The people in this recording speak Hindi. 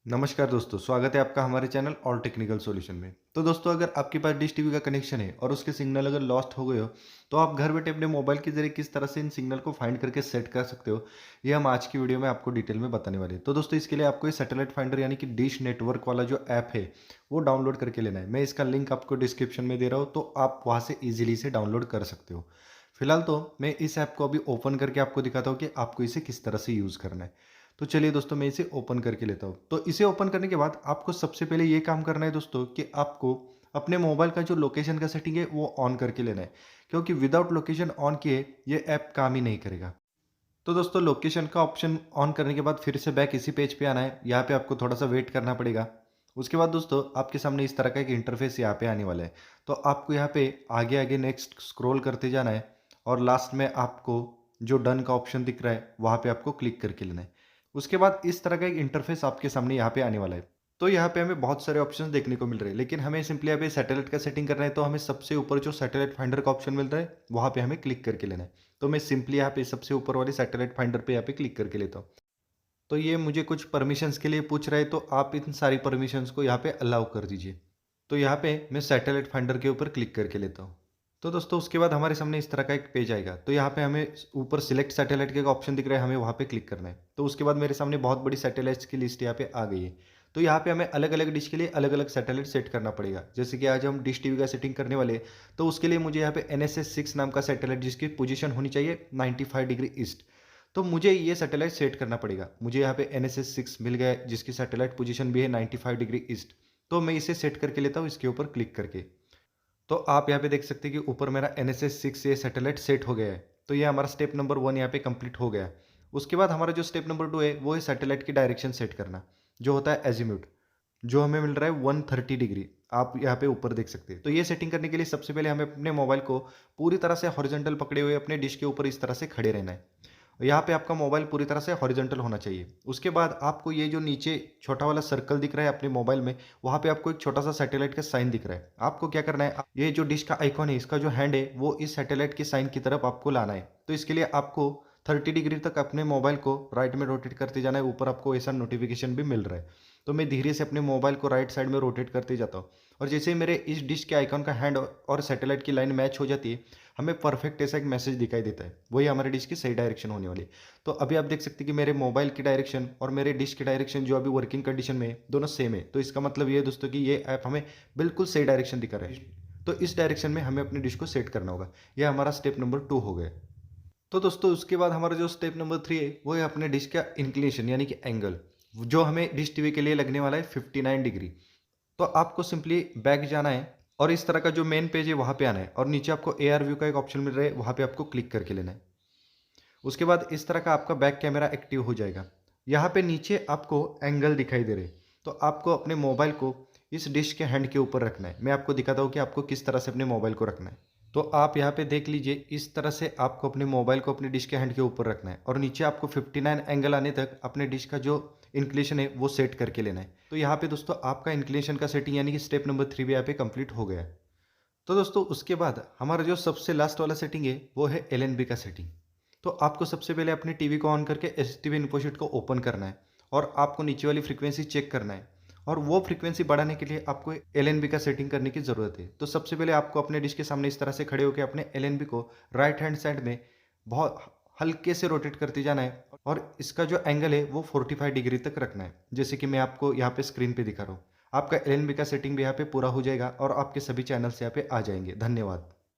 नमस्कार दोस्तों, स्वागत है आपका हमारे चैनल ऑल टेक्निकल सॉल्यूशन में। तो दोस्तों, अगर आपके पास डिश टीवी का कनेक्शन है और उसके सिग्नल अगर लॉस्ट हो गए हो, तो आप घर बैठे अपने मोबाइल के जरिए किस तरह से इन सिग्नल को फाइंड करके सेट कर सकते हो, ये हम आज की वीडियो में आपको डिटेल में बताने वाले हैं। तो दोस्तों, इसके लिए आपको ये सैटेलाइट फाइंडर यानी कि डिश नेटवर्क वाला जो ऐप है, वो डाउनलोड करके लेना है। मैं इसका लिंक आपको डिस्क्रिप्शन में दे रहा हूँ, तो आप वहाँ से ईजिली से डाउनलोड कर सकते हो। फिलहाल तो मैं इस ऐप को अभी ओपन करके आपको दिखाता हूँ कि आपको इसे किस तरह से यूज़ करना है। तो चलिए दोस्तों, मैं इसे ओपन करके लेता हूँ। तो इसे ओपन करने के बाद आपको सबसे पहले ये काम करना है दोस्तों कि आपको अपने मोबाइल का जो लोकेशन का सेटिंग है वो ऑन करके लेना है, क्योंकि विदाउट लोकेशन ऑन किए ये ऐप काम ही नहीं करेगा। तो दोस्तों, लोकेशन का ऑप्शन ऑन करने के बाद फिर से बैक इसी पेज पे आना है। यहाँ पे आपको थोड़ा सा वेट करना पड़ेगा। उसके बाद दोस्तों, आपके सामने इस तरह का एक इंटरफेस यहाँ पे आने वाला है। तो आपको यहाँ पे आगे आगे नेक्स्ट स्क्रॉल करते जाना है और लास्ट में आपको जो डन का ऑप्शन दिख रहा है वहाँ पे आपको क्लिक करके लेना है। उसके बाद इस तरह का एक इंटरफेस आपके सामने यहाँ पे आने वाला है। तो यहाँ पे हमें बहुत सारे ऑप्शंस देखने को मिल रहे हैं, लेकिन हमें सिंपली यहाँ पे सैटेलाइट का सेटिंग करना है। तो हमें सबसे ऊपर जो सैटेलाइट फाइंडर का ऑप्शन मिल रहा है वहाँ पे हमें क्लिक करके लेना है। तो मैं सिंपली यहाँ पे सबसे ऊपर वाले सैटेलाइट फाइंडर पे यहाँ पे क्लिक करके लेता हूँ। तो ये मुझे कुछ परमिशंस के लिए पूछ रहा है, तो आप इन सारी परमिशंस को यहाँ पे अलाउ कर दीजिए। तो यहाँ पे मैं सैटेलाइट फाइंडर के ऊपर क्लिक करके लेता हूँ। तो दोस्तों, उसके बाद हमारे सामने इस तरह का एक पेज आएगा। तो यहाँ पे हमें ऊपर सिलेक्ट सैटेलाइट का ऑप्शन दिख रहा है, हमें वहाँ पे क्लिक करना है। तो उसके बाद मेरे सामने बहुत बड़ी सैटेलाइट्स की लिस्ट यहाँ पे आ गई है। तो यहाँ पे हमें अलग अलग डिश के लिए अलग अलग सैटेलाइट सेट करना पड़ेगा। जैसे कि आज हम डिश टीवी का सेटिंग करने वाले हैं, तो उसके लिए मुझे यहाँ पे NSS 6 नाम का सैटेलाइट, जिसकी पोजीशन होनी चाहिए 95 डिग्री ईस्ट। तो मुझे ये सैटेलाइट सेट करना पड़ेगा। मुझे यहाँ पे NSS 6 मिल गया है, जिसकी सैटेलाइट पोजीशन भी है 95 डिग्री ईस्ट। तो मैं इसे सेट करके लेता हूँ इसके ऊपर क्लिक करके। तो आप यहाँ पे देख सकते हैं कि ऊपर मेरा NSS 6 ये सैटेलाइट सेट हो गया है। तो ये हमारा स्टेप नंबर 1 यहाँ पे कंप्लीट हो गया। उसके बाद हमारा जो स्टेप नंबर 2 है वो है सैटेलाइट की डायरेक्शन सेट करना, जो होता है एजीम्यूट, जो हमें मिल रहा है 130 डिग्री। आप यहाँ पे ऊपर देख सकते हैं। तो ये सेटिंग करने के लिए सबसे पहले हमें अपने मोबाइल को पूरी तरह से हॉरिजॉन्टल पकड़े हुए अपने डिश के ऊपर इस तरह से खड़े रहना है। यहाँ पे आपका मोबाइल पूरी तरह से हॉरिजॉन्टल होना चाहिए। उसके बाद आपको ये जो नीचे छोटा वाला सर्कल दिख रहा है अपने मोबाइल में, वहाँ पे आपको एक छोटा सा सैटेलाइट का साइन दिख रहा है। आपको क्या करना है, ये जो डिश का आइकॉन है, इसका जो हैंड है वो इस सैटेलाइट के साइन की तरफ आपको लाना है। तो इसके लिए आपको 30 डिग्री तक अपने मोबाइल को राइट में रोटेट करते जाना है। ऊपर आपको ऐसा नोटिफिकेशन भी मिल रहा है। तो मैं धीरे से अपने मोबाइल को राइट साइड में रोटेट करते जाता हूँ, और जैसे ही मेरे इस डिश के आइकॉन का हैंड और सैटेलाइट की लाइन मैच हो जाती है, हमें परफेक्ट ऐसा एक मैसेज दिखाई देता है। वही हमारे डिश की सही डायरेक्शन होने वाली है। तो अभी आप देख सकते हैं कि मेरे मोबाइल की डायरेक्शन और मेरे डिश की डायरेक्शन जो अभी वर्किंग कंडीशन में है, दोनों सेम है। तो इसका मतलब ये है दोस्तों कि ये ऐप हमें बिल्कुल सही डायरेक्शन दिखा रहा है। तो इस डायरेक्शन में हमें अपनी डिश को सेट करना होगा। यह हमारा स्टेप नंबर 2 हो गया। तो दोस्तों, उसके बाद हमारा जो स्टेप नंबर 3 है वो है अपने डिश का इंक्लिनेशन यानी कि एंगल, जो हमें डिश टीवी के लिए लगने वाला है 59 डिग्री। तो आपको सिंपली बैक जाना है और इस तरह का जो मेन पेज है वहाँ पे आना है, और नीचे आपको AR व्यू का एक ऑप्शन मिल रहा है, वहाँ पे आपको क्लिक करके लेना है। उसके बाद इस तरह का आपका बैक कैमरा एक्टिव हो जाएगा। यहाँ पे नीचे आपको एंगल दिखाई दे रहे हैं। तो आपको अपने मोबाइल को इस डिश के हैंड के ऊपर रखना है। मैं आपको दिखाता हूँ कि आपको किस तरह से अपने मोबाइल को रखना है। तो आप यहाँ पे देख लीजिए, इस तरह से आपको अपने मोबाइल को अपने डिश के हैंड के ऊपर रखना है, और नीचे आपको 59 एंगल आने तक अपने डिश का जो इंक्लिनेशन है वो सेट करके लेना है। तो यहाँ पे दोस्तों, आपका इंक्लिनेशन का सेटिंग यानी कि स्टेप नंबर 3 भी यहाँ पे कंप्लीट हो गया है। तो दोस्तों, उसके बाद हमारा जो सबसे लास्ट वाला सेटिंग है वो है LNB का सेटिंग। तो आपको सबसे पहले अपनी टीवी को ऑन करके STV इनपुट को ओपन करना है, और आपको नीचे वाली फ्रीक्वेंसी चेक करना है, और वो फ्रीक्वेंसी बढ़ाने के लिए आपको LNB का सेटिंग करने की ज़रूरत है। तो सबसे पहले आपको अपने डिश के सामने इस तरह से खड़े होकर अपने LNB को राइट हैंड साइड में बहुत हल्के से रोटेट करते जाना है, और इसका जो एंगल है वो 45 डिग्री तक रखना है, जैसे कि मैं आपको यहाँ पे स्क्रीन पे दिखा रहा हूँ। आपका LNB का सेटिंग भी यहाँ पे पूरा हो जाएगा और आपके सभी चैनल्स यहाँ पे आ जाएंगे। धन्यवाद।